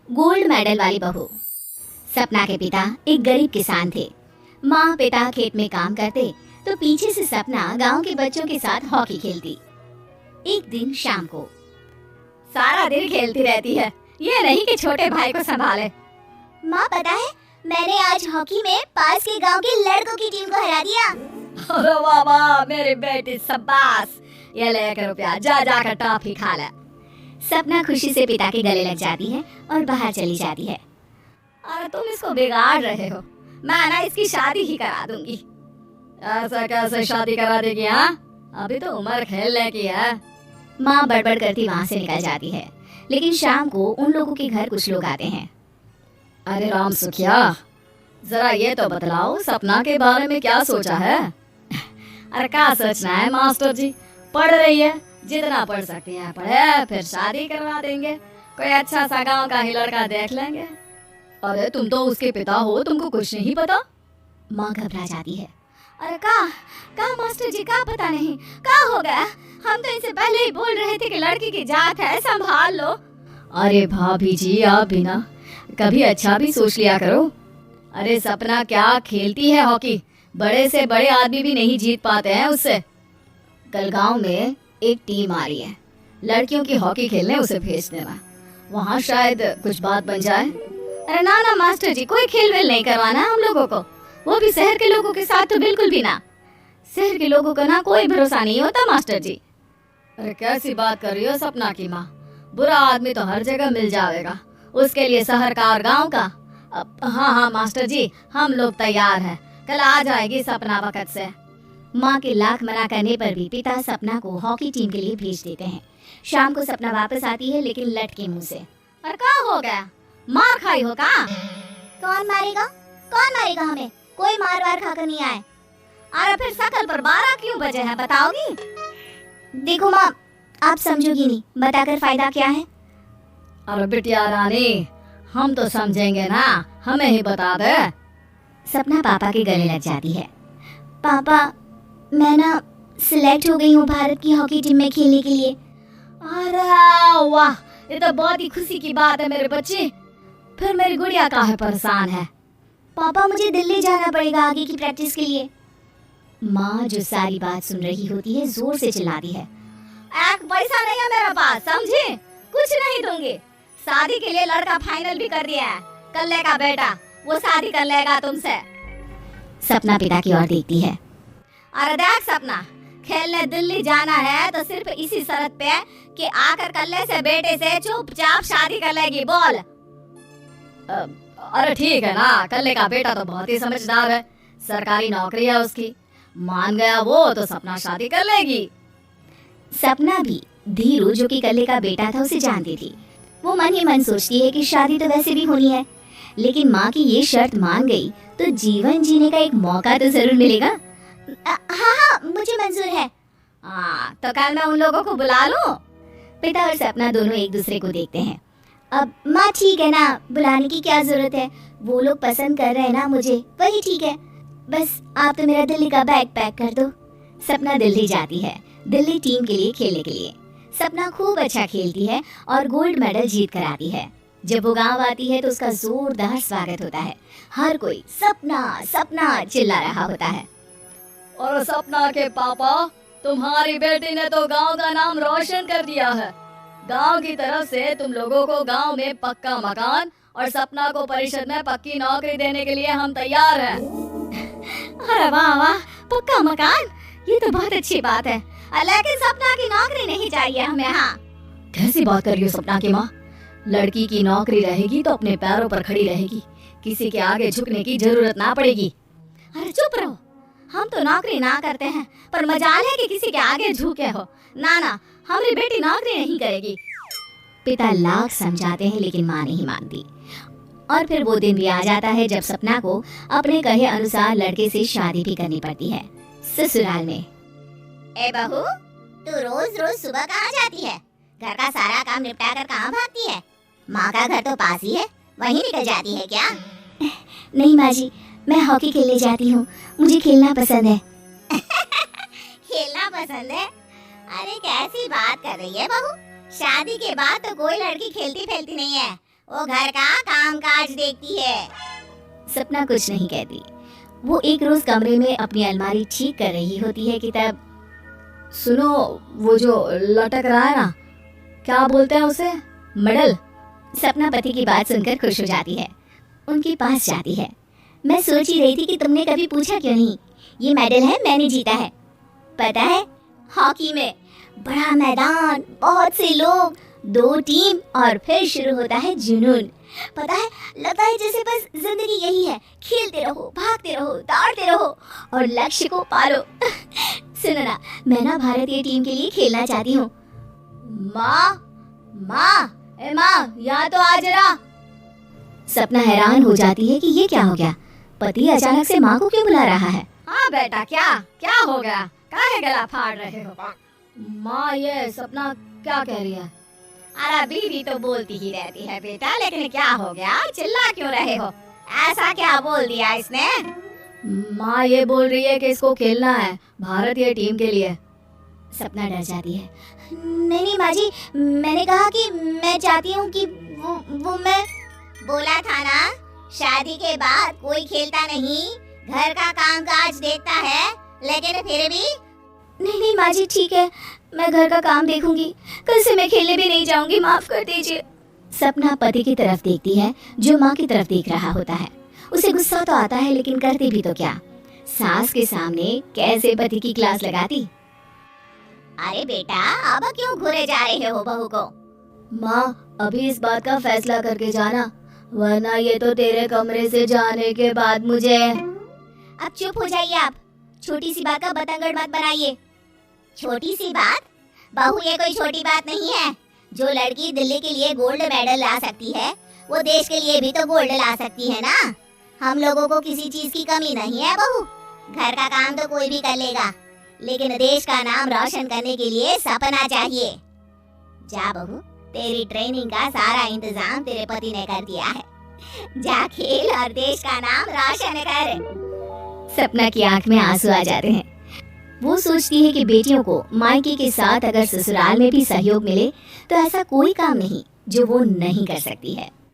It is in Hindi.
गोल्ड मेडल वाली बहू। सपना के पिता एक गरीब किसान थे। माँ पिता खेत में काम करते तो पीछे से सपना गांव के बच्चों के साथ हॉकी खेलती। एक दिन शाम को सारा दिन खेलती रहती है, ये नहीं कि छोटे भाई को संभाले। माँ पता है, मैंने आज हॉकी में पास के गांव के लड़कों की टीम को हरा दिया। अरे वाह वाह मेरी बेटी, शाबाश। ये लेकर रुपया, जा जाकर टॉफी खा ले। सपना खुशी से पिता के गले लग जाती है और बाहर चली जाती है। अरे तुम इसको बिगाड़ रहे हो, मैं ना इसकी शादी ही करा दूंगी। ऐसा कैसे शादी करा देगी? हाँ, अभी तो उम्र खेलने की है। माँ बड़बड़ करती वहाँ से निकल जाती है। लेकिन शाम को उन लोगों के घर कुछ लोग आते हैं। अरे राम सुखिया, जरा ये तो बतलाओ सपना के बारे में क्या सोचा है? अरे क्या सोचना है मास्टर जी, पढ़ रही है, जितना पढ़ सकती है पढ़े, फिर शादी करवा देंगे, कोई अच्छा सा गांव का ही लड़का देख लेंगे। अरे तुम तो उसके पिता हो, तुमको कुछ नहीं पता? माँ घबरा जाती है। अरे का मास्टर जी, का पता नहीं, का हो गया? हम तो इनसे पहले ही बोल रहे थे कि लड़की की जात है, संभाल लो। अरे भाभी जी, आप भी ना कभी अच्छा भी सोच लिया करो। अरे सपना क्या खेलती है हॉकी, बड़े से बड़े आदमी भी नहीं जीत पाते हैं उससे। कल गांव में एक टीम आ रही है, लड़कियों की हॉकी खेलने उसे भेज देना, वहाँ शायद कुछ बात बन जाए। अरे ना ना मास्टर जी, कोई खेल वेल नहीं करवाना हम लोगों को, वो भी शहर के लोगों के साथ तो बिल्कुल भी ना। शहर के लोगों का ना कोई भरोसा नहीं होता मास्टर जी। अरे कैसी बात कर रही हो सपना की माँ, बुरा आदमी तो हर जगह मिल जाएगा, उसके लिए शहर का और गाँव का। हाँ हाँ मास्टर जी, हम लोग तैयार हैं, कल आ जाएगी सपना वक्त से। माँ के लाख मना करने पर भी पिता सपना को हॉकी टीम के लिए भेज देते हैं। शाम को सपना वापस आती है, लेकिन लट के मुंह से। और क्या हो गया, मार खाई हो का? कौन मारेगा हमें? कोई मार वार खाकर नहीं आए। अरे फिर शकल पर 12 क्यों बजे हैं, बताओगी? देखो माँ, आप समझोगी नहीं, बताकर फायदा क्या है? अरे बिटिया रानी, हम तो समझेंगे ना, हमें ही बता दे। सपना पापा के गले लग जाती है। पापा, मैं ना सिलेक्ट हो गई हूँ भारत की हॉकी टीम में खेलने के लिए। अरे वाह, ये तो बहुत ही खुशी की बात है मेरे बच्चे। फिर मेरी गुड़िया काहे परेशान है? पापा, मुझे दिल्ली जाना पड़ेगा आगे की प्रैक्टिस के लिए। माँ जो सारी बात सुन रही होती है, जोर से चिल्लाती है। एक पैसा नहीं है मेरे पास, समझे? कुछ नहीं दूंगी। शादी के लिए लड़का फाइनल भी कर दिया है, कल्ले का बेटा, वो शादी कर लेगा तुमसे। सपना पिता की ओर देखती है। अरे देख सपना, खेलने दिल्ली जाना है तो सिर्फ इसी शर्त पे कि आकर कल्ले से बेटे से चुपचाप शादी कर लेगी, बोल। अरे ठीक है ना, कल्ले का बेटा तो बहुत ही समझदार है, सरकारी नौकरी है उसकी, मान गया वो तो सपना शादी कर लेगी। सपना भी धीरू, जो कि कल्ले का बेटा था, उसे जानती थी। वो मन ही मन सोचती है कि शादी तो वैसे भी होनी है, लेकिन माँ की ये शर्त मान गई तो जीवन जीने का एक मौका तो जरूर मिलेगा। हाँ, मुझे मंजूर है। तो कल मैं उन लोगों को बुला लूं? पिता और सपना दोनों एक दूसरे को देखते हैं। अब माँ ठीक है ना, बुलाने की क्या जरूरत है, वो लोग पसंद कर रहे हैं ना मुझे, वही ठीक है। बस आप तो मेरा दिल्ली का बैग पैक कर दो। सपना दिल्ली जाती है, दिल्ली टीम के लिए खेलने के लिए। सपना खूब अच्छा खेलती है और गोल्ड मेडल जीत कर आती है। जब वो गांव आती है तो उसका जोरदार स्वागत होता है। हर कोई सपना सपना चिल्ला रहा होता है। और सपना के पापा, तुम्हारी बेटी ने तो गांव का नाम रोशन कर दिया है। गांव की तरफ से तुम लोगों को गांव में पक्का मकान और सपना को परिषद में पक्की नौकरी देने के लिए हम तैयार हैं। अरे वाह वाह, पक्का मकान, ये तो बहुत अच्छी बात है, लेकिन सपना की नौकरी नहीं चाहिए हमें। हाँ, कैसी बात कर रही हो सपना की माँ? लड़की की नौकरी रहेगी तो अपने पैरों पर खड़ी रहेगी, किसी के आगे झुकने की जरूरत ना पड़ेगी। अरे चुप रहो, हम तो नौकरी ना करते हैं, पर मजाल है कि किसी के आगे झुके हो। ना ना, हमारी बेटी नौकरी नहीं करेगी। पिता लाख समझाते हैं लेकिन माँ नहीं मानती। और फिर वो दिन भी आ जाता है जब सपना को अपने कहे अनुसार लड़के से शादी भी करनी पड़ती है, ससुराल में। ए बहू, तू रोज रोज सुबह कहाँ जाती है? घर का सारा काम निपटा कर कहाँ भागती है? माँ का घर तो पास ही है, वहीं निकल जाती है क्या? नहीं माँ जी, मैं हॉकी खेलने जाती हूँ, मुझे खेलना पसंद है। खेलना पसंद है? अरे कैसी बात कर रही है बहू, शादी के बाद तो कोई लड़की खेलती फेलती नहीं है, वो घर का कामकाज देखती है। सपना कुछ नहीं कहती। वो एक रोज कमरे में अपनी अलमारी ठीक कर रही होती है कि तब सुनो, वो जो लटक रहा है ना, क्या बोलते हैं उसे? मेडल? सपना पति की बात सुनकर खुश हो जाती है, उनके पास जाती है। मैं सोच ही रही थी कि तुमने कभी पूछा क्यों नहीं। ये मेडल है, मैंने जीता है। पता है, हॉकी में बड़ा मैदान, बहुत से लोग, 2 टीम और फिर शुरू होता है जुनून। पता है, लगता है जैसे बस जिंदगी यही है, खेलते रहो, भागते रहो, दौड़ते रहो और लक्ष्य को पालो। सुनो ना, मैं ना भारतीय टीम के लिए खेलना चाहती हूँ। माँ, ए माँ, यहाँ तो आ जरा। सपना हैरान हो जाती है कि ये क्या हो गया, पति अचानक से माँ को क्यों बुला रहा है। हाँ बेटा, क्या हो गया? काहे गला फाड़ रहे हो? माँ, ये सपना क्या कह रही है? अरे बीवी तो बोलती ही रहती है बेटा, लेकिन क्या हो गया, चिल्ला क्यों रहे हो? ऐसा क्या बोल दिया इसने? माँ ये बोल रही है कि इसको खेलना है भारतीय टीम के लिए। सपना डर जाती है। नहीं माँ जी, मैंने कहा कि मैं चाहती हूँ कि वो मैं बोला था ना, शादी के बाद कोई खेलता नहीं, घर का कामकाज देखता है, लेकिन फिर भी। नहीं माँ जी, ठीक है, मैं घर का काम देखूंगी, कल से मैं खेलने भी नहीं जाऊंगी, माफ कर दीजिए। सपना पति की तरफ देखती है जो माँ की तरफ देख रहा होता है। उसे गुस्सा तो आता है, लेकिन करती भी तो क्या, सास के सामने कैसे पति की क्लास लगाती। अरे बेटा, अब क्यों घुरे जा रहे हो बहू को? माँ, अभी इस बात का फैसला करके जाना, वरना ये तो तेरे कमरे से जाने के बाद मुझे। अब चुप हो जाइए आप, छोटी सी बात का बतंगड़ मत बनाइए। छोटी सी बात? बहू, ये कोई छोटी बात नहीं है। जो लड़की दिल्ली के लिए गोल्ड मेडल ला सकती है, वो देश के लिए भी तो गोल्ड ला सकती है ना। हम लोगों को किसी चीज की कमी नहीं है बहू। घर का काम तो कोई भी कर लेगा, लेकिन देश का नाम रोशन करने के लिए सपना चाहिए। जा बहू, तेरी ट्रेनिंग का सारा इंतजाम तेरे पति ने कर दिया है। जा खेल और देश का नाम रोशन कर। सपना की आंख में आंसू आ जाते हैं। वो सोचती है कि बेटियों को मायके के साथ अगर ससुराल में भी सहयोग मिले तो ऐसा कोई काम नहीं जो वो नहीं कर सकती है।